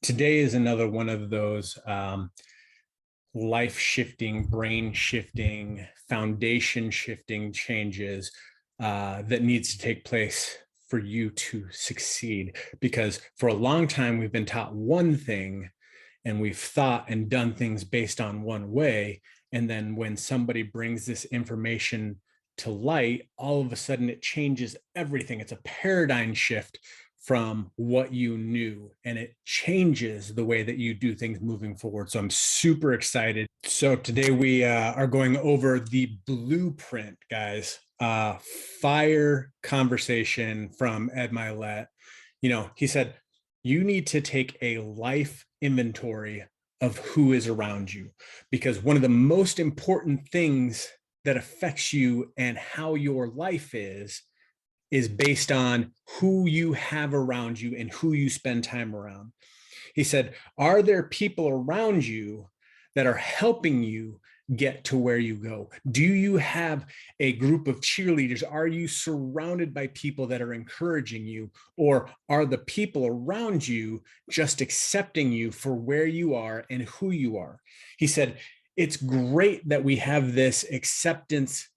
Today is another one of those life shifting, brain shifting, foundation shifting changes that needs to take place for you to succeed. Because for a long time, we've been taught one thing and we've thought and done things based on one way. And then when somebody brings this information to light, all of a sudden it changes everything. It's a paradigm shift from what you knew, and it changes the way that you do things moving forward. So I'm super excited. So today we are going over the blueprint, guys. Fire conversation from Ed Mylett. He said, you need to take a life inventory of who is around you, because one of the most important things that affects you and how your life is based on who you have around you and who you spend time around. He said, are there people around you that are helping you get to where you go? Do you have a group of cheerleaders? Are you surrounded by people that are encouraging you? Or are the people around you just accepting you for where you are and who you are? He said, it's great that we have this acceptance,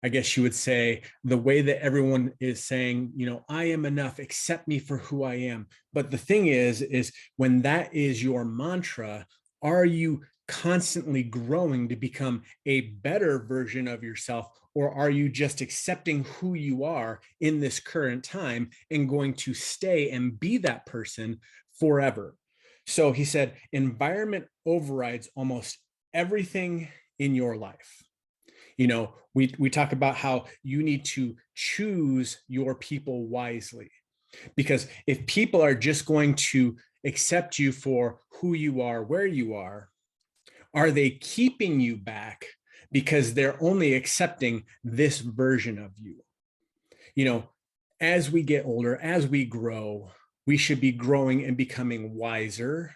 I guess you would say, the way that everyone is saying, I am enough, accept me for who I am. But the thing is when that is your mantra, are you constantly growing to become a better version of yourself? Or are you just accepting who you are in this current time and going to stay and be that person forever? So he said, environment overrides almost everything in your life. We talk about how you need to choose your people wisely, because if people are just going to accept you for who you are, where you are they keeping you back because they're only accepting this version of you? As we get older, as we grow, we should be growing and becoming wiser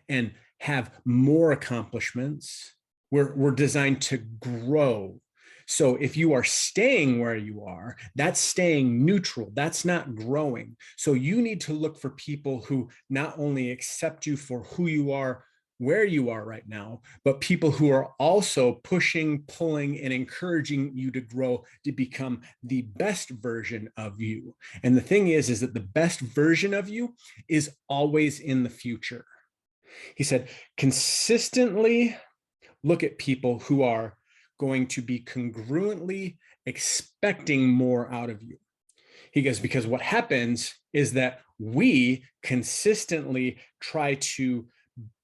and have more accomplishments. We're designed to grow. So if you are staying where you are, that's staying neutral. That's not growing. So you need to look for people who not only accept you for who you are, where you are right now, but people who are also pushing, pulling, and encouraging you to grow to become the best version of you. And the thing is that the best version of you is always in the future. He said, consistently look at people who are going to be congruently expecting more out of you. He goes, because what happens is that we consistently try to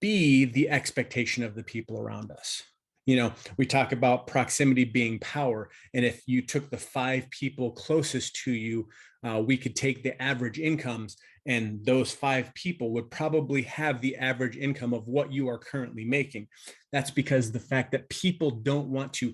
be the expectation of the people around us. We talk about proximity being power. And if you took the 5 people closest to you, we could take the average incomes, and those 5 people would probably have the average income of what you are currently making. That's because the fact that people don't want to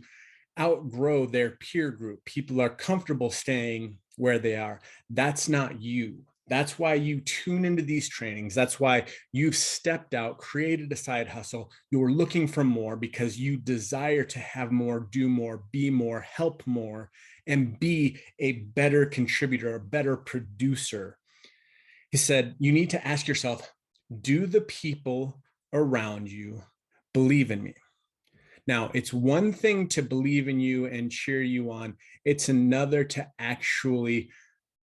outgrow their peer group. People are comfortable staying where they are. That's not you. That's why you tune into these trainings. That's why you've stepped out, created a side hustle. You're looking for more because you desire to have more, do more, be more, help more, and be a better contributor, a better producer. He said, you need to ask yourself, do the people around you believe in me? Now, it's one thing to believe in you and cheer you on. It's another to actually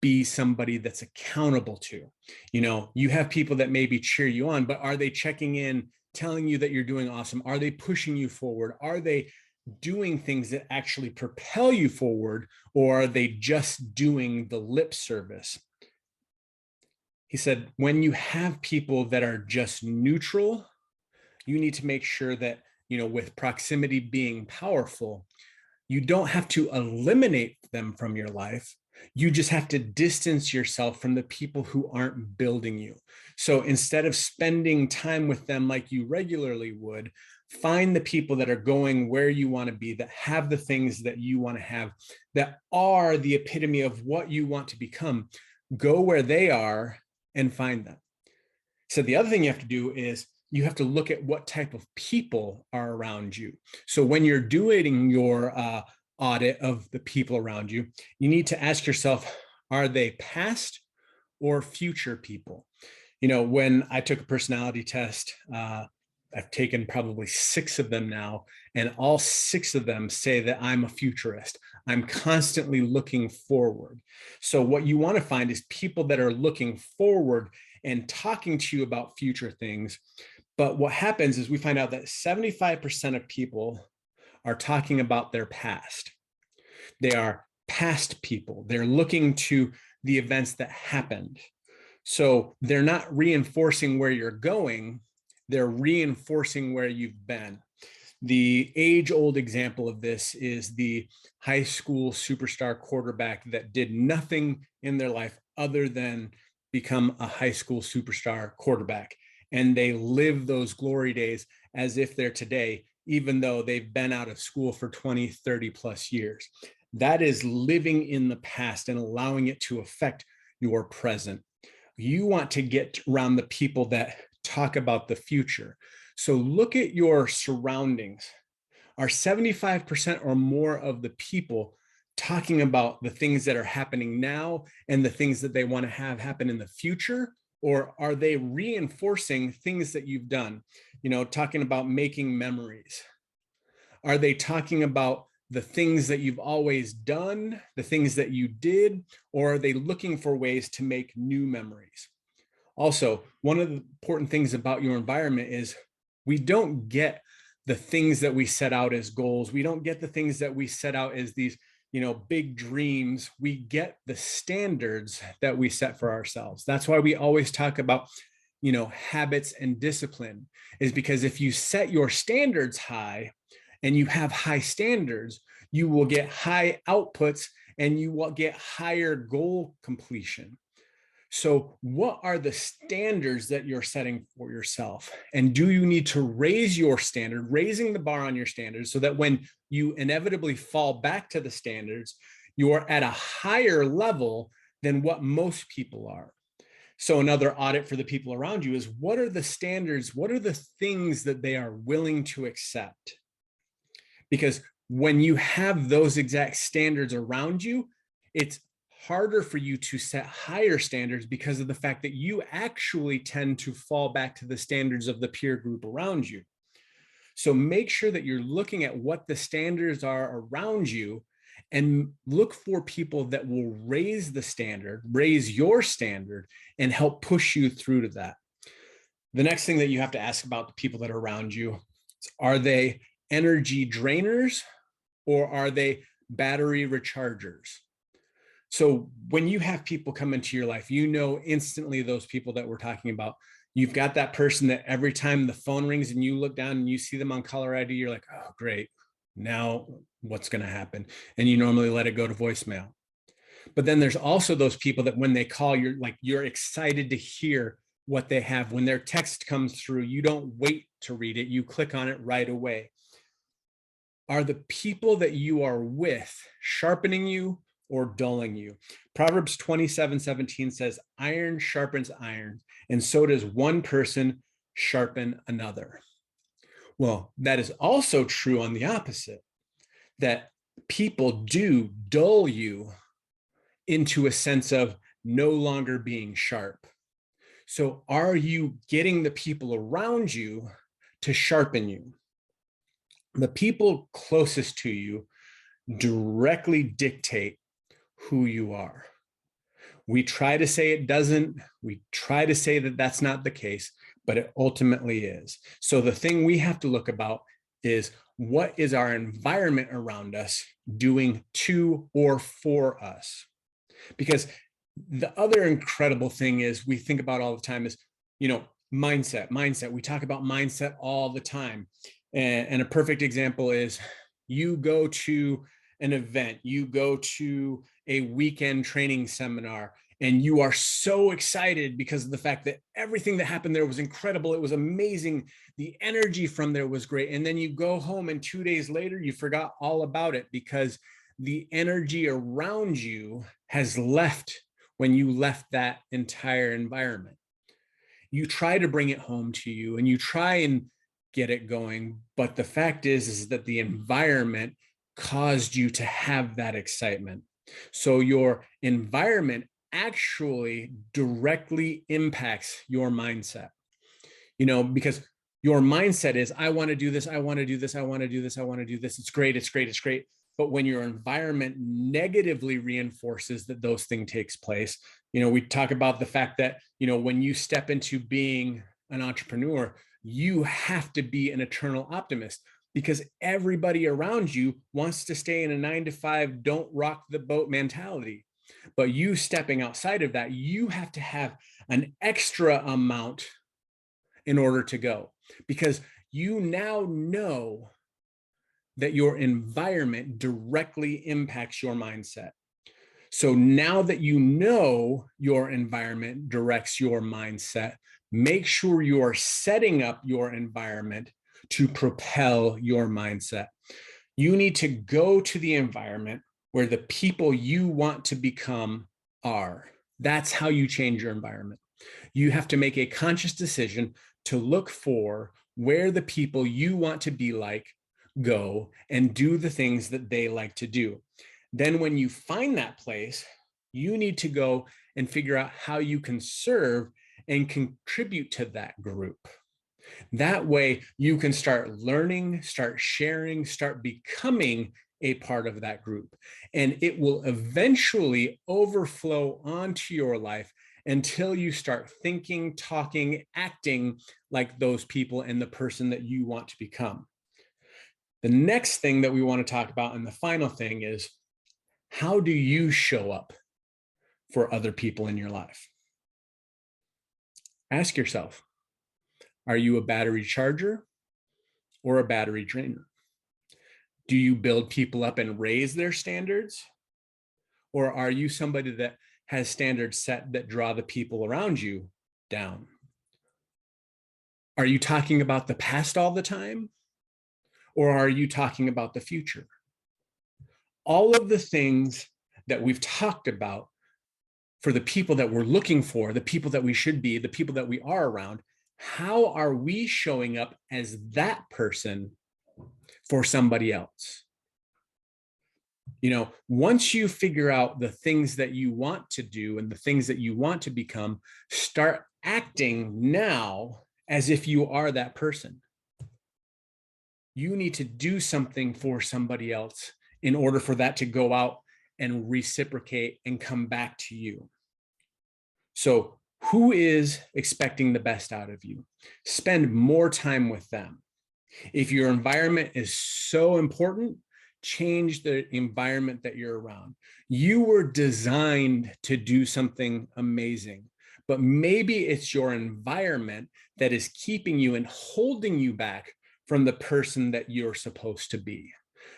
be somebody that's accountable to. You have people that maybe cheer you on, but are they checking in, telling you that you're doing awesome? Are they pushing you forward? Are they doing things that actually propel you forward? Or are they just doing the lip service? He said, when you have people that are just neutral, you need to make sure that, with proximity being powerful, you don't have to eliminate them from your life. You just have to distance yourself from the people who aren't building you. So instead of spending time with them like you regularly would, find the people that are going where you want to be, that have the things that you want to have, that are the epitome of what you want to become. Go where they are and find them. So the other thing you have to do is you have to look at what type of people are around you. So when you're doing your audit of the people around you, you need to ask yourself, are they past or future people. When I took a personality test, I've taken probably 6 of them now, and all 6 of them say that I'm a futurist. I'm constantly looking forward. So what you want to find is people that are looking forward and talking to you about future things. But what happens is we find out that 75% of people are talking about their past. They are past people. They're looking to the events that happened. So they're not reinforcing where you're going, they're reinforcing where you've been. The age-old example of this is the high school superstar quarterback that did nothing in their life other than become a high school superstar quarterback. And they live those glory days as if they're today, even though they've been out of school for 20, 30 plus years. That is living in the past and allowing it to affect your present. You want to get around the people that talk about the future. So look at your surroundings. Are 75% or more of the people talking about the things that are happening now and the things that they want to have happen in the future? Or are they reinforcing things that you've done? Talking about making memories. Are they talking about the things that you've always done, the things that you did, or are they looking for ways to make new memories? Also, one of the important things about your environment is we don't get the things that we set out as goals. We don't get the things that we set out as these, big dreams. We get the standards that we set for ourselves. That's why we always talk about, habits and discipline, is because if you set your standards high, and you have high standards, you will get high outputs and you will get higher goal completion. So what are the standards that you're setting for yourself? And do you need to raise your standard, raising the bar on your standards, so that when you inevitably fall back to the standards, you're at a higher level than what most people are? So another audit for the people around you is, what are the standards? What are the things that they are willing to accept? Because when you have those exact standards around you, it's harder for you to set higher standards because of the fact that you actually tend to fall back to the standards of the peer group around you. So make sure that you're looking at what the standards are around you and look for people that will raise the standard, raise your standard, and help push you through to that. The next thing that you have to ask about the people that are around you is, are they energy drainers or are they battery rechargers? So when you have people come into your life, instantly those people that we're talking about. You've got that person that every time the phone rings and you look down and you see them on caller ID, you're like, oh, great. Now what's going to happen? And you normally let it go to voicemail. But then there's also those people that when they call, you're excited to hear what they have. When their text comes through, you don't wait to read it. You click on it right away. Are the people that you are with sharpening you or dulling you? Proverbs 27:17 says, iron sharpens iron, and so does one person sharpen another. Well, that is also true on the opposite, that people do dull you into a sense of no longer being sharp. So are you getting the people around you to sharpen you? The people closest to you directly dictate who you are. We try to say it doesn't. We try to say that that's not the case, but it ultimately is. So the thing we have to look about is, what is our environment around us doing to or for us? Because the other incredible thing is, we think about all the time is, mindset. We talk about mindset all the time. And a perfect example is, you go to an event, you go to a weekend training seminar, and you are so excited because of the fact that everything that happened there was incredible. It was amazing. The energy from there was great. And then you go home and 2 days later, you forgot all about it because the energy around you has left when you left that entire environment. You try to bring it home to you and you try and get it going. But the fact is that the environment caused you to have that excitement. So your environment actually directly impacts your mindset. Because your mindset is, I want to do this, I want to do this, I want to do this, I want to do this. It's great, it's great, it's great. But when your environment negatively reinforces that those things takes place, we talk about the fact that, when you step into being an entrepreneur, you have to be an eternal optimist, because everybody around you wants to stay in a 9 to 5, don't rock the boat mentality. But you stepping outside of that, you have to have an extra amount in order to go, because you now know that your environment directly impacts your mindset. So now that you know your environment directs your mindset, make sure you are setting up your environment to propel your mindset. You need to go to the environment where the people you want to become are. That's how you change your environment. You have to make a conscious decision to look for where the people you want to be like go and do the things that they like to do. Then when you find that place, you need to go and figure out how you can serve and contribute to that group. That way you can start learning, start sharing, start becoming a part of that group. And it will eventually overflow onto your life until you start thinking, talking, acting like those people and the person that you want to become. The next thing that we want to talk about, and the final thing, is how do you show up for other people in your life? Ask yourself, are you a battery charger or a battery drainer? Do you build people up and raise their standards? Or are you somebody that has standards set that draw the people around you down? Are you talking about the past all the time? Or are you talking about the future? All of the things that we've talked about for the people that we're looking for, the people that we should be, the people that we are around, how are we showing up as that person for somebody else? Once you figure out the things that you want to do and the things that you want to become, start acting now as if you are that person. You need to do something for somebody else in order for that to go out and reciprocate and come back to you. So who is expecting the best out of you? Spend more time with them. If your environment is so important, change the environment that you're around. You were designed to do something amazing, but maybe it's your environment that is keeping you and holding you back from the person that you're supposed to be.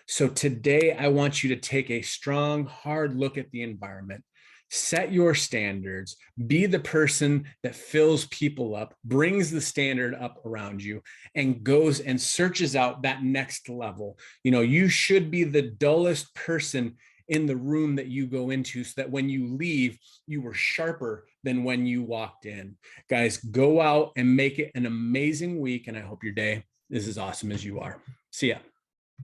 So today, I want you to take a strong, hard look at the environment. Set your standards, be the person that fills people up, brings the standard up around you, and goes and searches out that next level. You should be the dullest person in the room that you go into, so that when you leave, you were sharper than when you walked in. Guys, go out and make it an amazing week, and I hope your day is as awesome as you are. See ya.